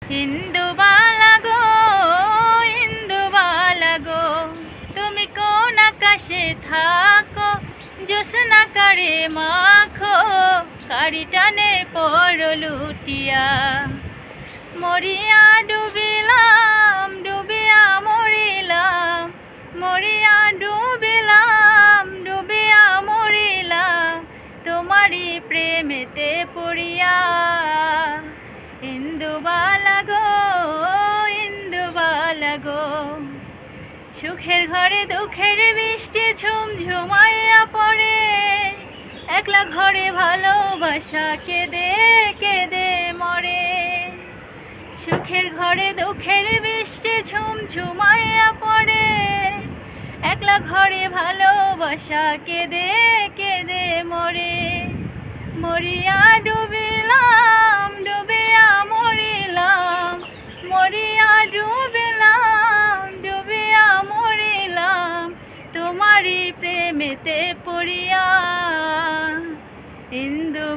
ইন্দুবালা গো, ইন্দুবালা গো, তুমি কোন আকাশে থাকো? জ্যোৎস্না কারে মাখো, কারি টানে পড়ো লুটিয়া। মরিয়া ডুবিলাম, ডুবিয়া মরিলাম, মরিয়া ডুবিলাম, ডুবিয়া মরিলাম, তোমারই প্রেমেতে পড়িয়া। ইন্দুবালা গো, ইন্দুবালা গো, সুখের ঘরে দুঃখের বৃষ্টি ঝুমঝুমাইয়া পড়ে, একলা ঘরে ভালোবাসা কেঁদে কেঁদে মরে। সুখের ঘরে দুঃখের বৃষ্টি ঝুমঝুমাইয়া পড়ে, একলা ঘরে ভালোবাসা কেঁদে কেঁদে মরে। মরিয়া ডুবিলাম, ডুবিয়া মরিলাম, মরিয়া ডুবিলাম, ডুবিয়া মরিলাম, তোমারই প্রেমেতে পড়িয়া। ইন্দু